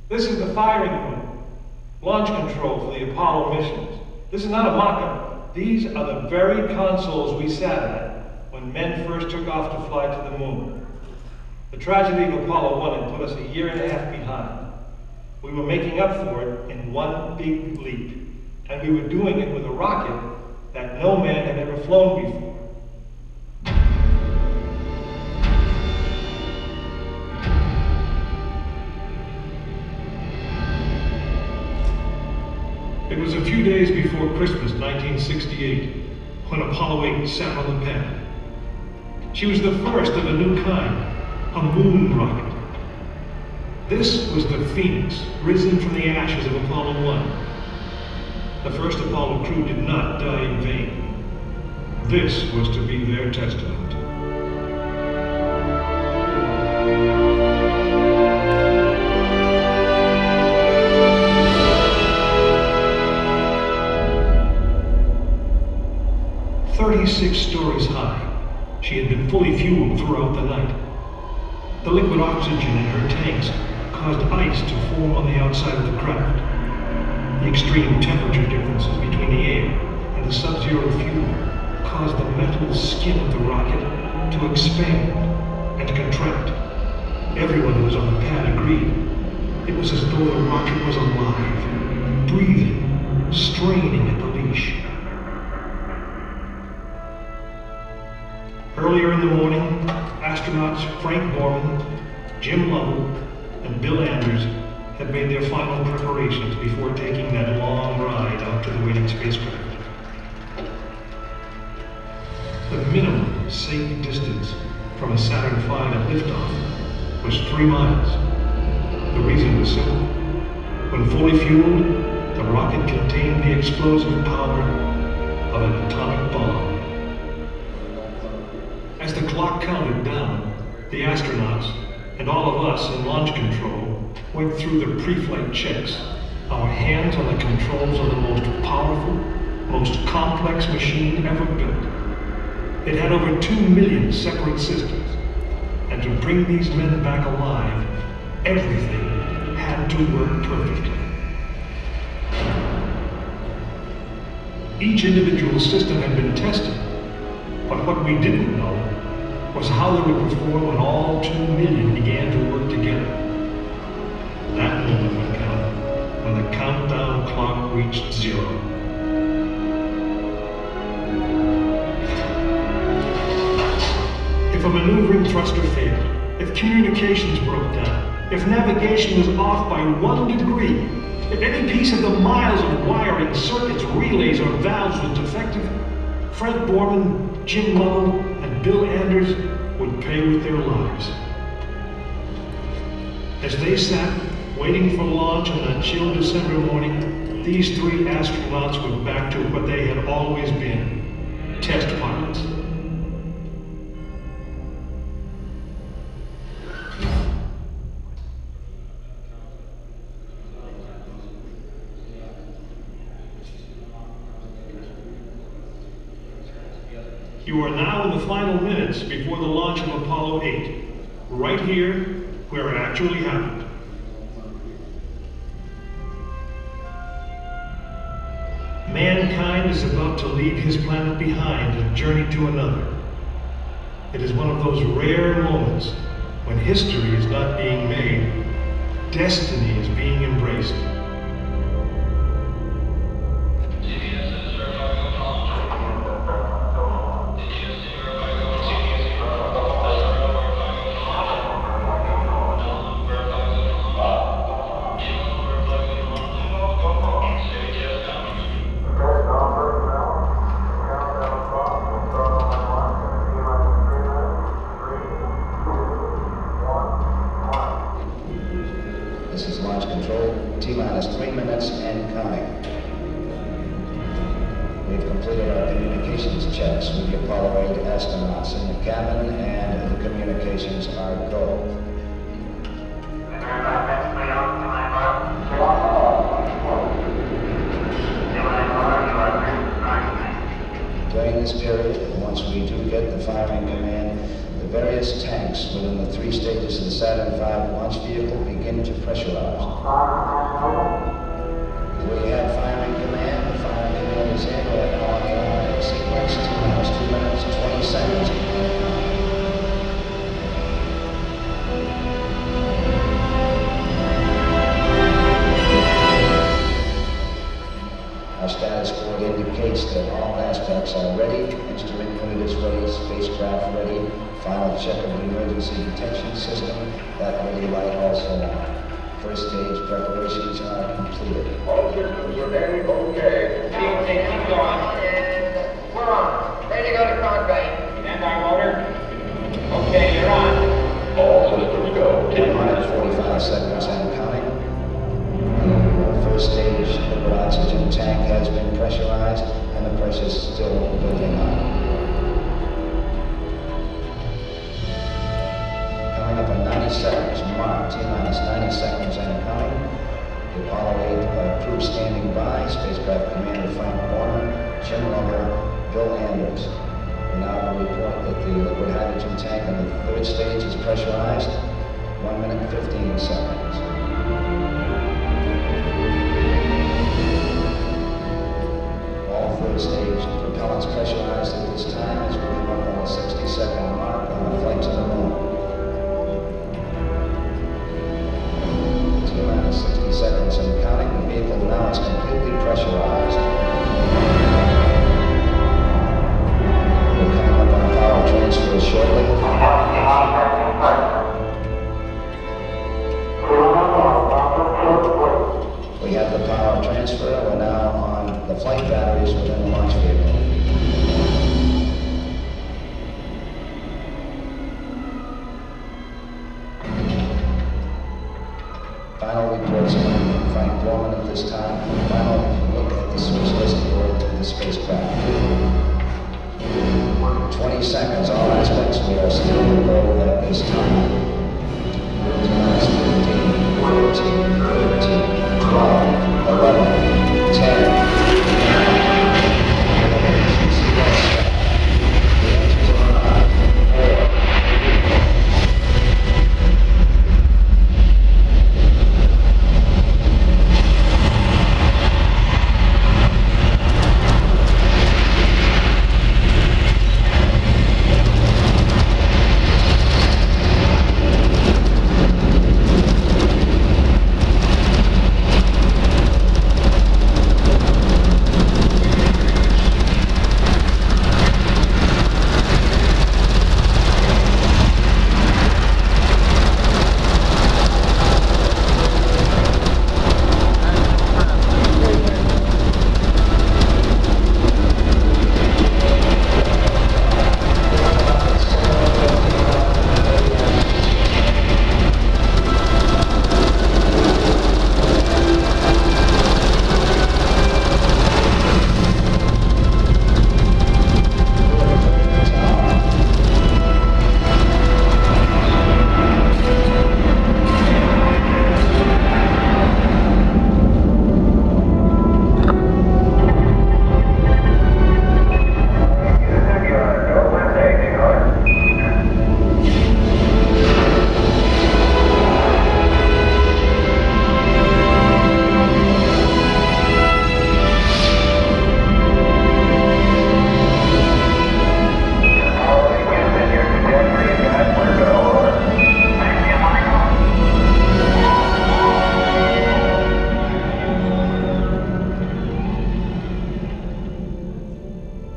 This is the firing room, launch control for the Apollo missions. This is not a mock-up. These are the very consoles we sat at when men first took off to fly to the moon. The tragedy of Apollo 1 had put us a year and a half behind. We were making up for it in one big leap, and we were doing it with a rocket that no man had ever flown before. It was a few days before Christmas 1968 when Apollo 8 sat on the pad. She was the first of a new kind, a moon rocket. This was the Phoenix, risen from the ashes of Apollo 1. The first Apollo crew did not die in vain. This was to be their testament. "36 stories high, she had been fully fueled throughout the night. The liquid oxygen in her tanks caused ice to form on the outside of the craft. The extreme temperature differences between the air and the sub-zero fuel caused the metal skin of the rocket to expand and contract. Everyone who was on the pad agreed. It was as though the rocket was alive, breathing, straining at the leash. Earlier in the morning, astronauts Frank Borman, Jim Lovell, and Bill Anders had made their final preparations before taking that long ride out to the waiting spacecraft. The minimum safe distance from a Saturn V at liftoff was 3 miles. The reason was simple. When fully fueled, the rocket contained the explosive power of an atomic bomb. As the clock counted down, the astronauts and all of us in launch control went through the pre-flight checks. Our hands on the controls of the most powerful, most complex machine ever built. It had over 2 million separate systems, and to bring these men back alive, everything had to work perfectly. Each individual system had been tested, but what we didn't know was how they would perform when all 2 million began to work together. That moment would come when the countdown clock reached 0. If a maneuvering thruster failed, if communications broke down, if navigation was off by 1 degree, if any piece of the miles of wiring, circuits, relays, or valves was defective, Frank Borman, Jim Lovell, and Bill Anders would pay with their lives. As they sat, waiting for launch on that chill December morning, these 3 astronauts were back to what they had always been, test pilots. You are now in the final minutes before the launch of Apollo 8, right here where it actually happened. Mankind is about to leave his planet behind and journey to another. It is one of those rare moments when history is not being made, destiny is being embraced. This is launch control, T-minus 3 minutes and counting. We've completed our communications checks with the Apollo 8 astronauts in the cabin, and the communications are go. During this period, once we do get the firing command, the various tanks tanks within the 3 stages of the Saturn V launch vehicle begin to pressurize. We have firing command. The firing command is in. We're now on the automatic sequence. 2 minutes, 20 seconds. Our status board indicates that all aspects are ready. Instrument unit is ready. Spacecraft ready. Final check of the emergency detection system. That ready light also on. First stage preparations are completed. All systems are ready. Okay. Keep going. And we're on. Ready to go to Convey. Stand by, motor. Okay, you're on. All systems go. 1 minute 45 seconds and counting. The first stage liquid oxygen tank has been pressurized and the pressure is still building up. Coming up in 90 seconds, mark, T-minus 90 seconds and counting. The Apollo 8 crew standing by, spacecraft commander Frank Borman, Jim Lover, Bill Anders. We now report that the liquid hydrogen tank in the third stage is pressurized. 1 minute 15 seconds. All third stage propellants pressurized at this time as we come up on the 60-second mark on the flight to the moon. T-minus 60 seconds and counting. The vehicle now is completely pressurized. We're coming up on power transfer shortly. We have the power transfer. We're now on the flight batteries within the launch vehicle. Final reports from Frank Borman at this time. Final look at the switch list board to the spacecraft. 20 seconds, all aspects. We are still low at this time. 15, 14, 13, 12, 11, 10.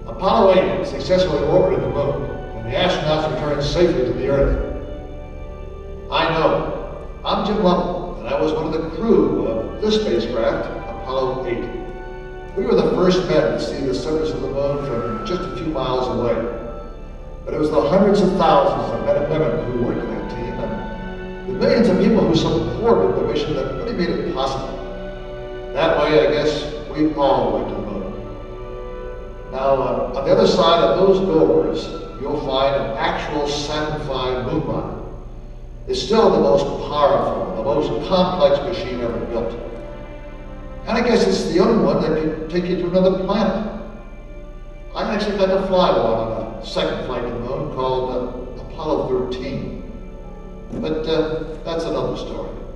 Apollo 8 successfully orbited the moon, and the astronauts returned safely to the Earth. I know. I'm Jim Lovell, and I was one of the crew of this spacecraft, Apollo 8. We were the first men to see the surface of the moon from just a few miles away. But it was the hundreds of thousands of men and women who worked in that team, and the millions of people who supported the mission that really made it possible. That way, I guess, we all went to the moon. Now, on the other side of those doors, you'll find an actual Saturn V moon rocket. It's still the most powerful, the most complex machine ever built. And I guess it's the only one that can take you to another planet. I actually got to fly one on a second flight to the moon called Apollo 13. But that's another story.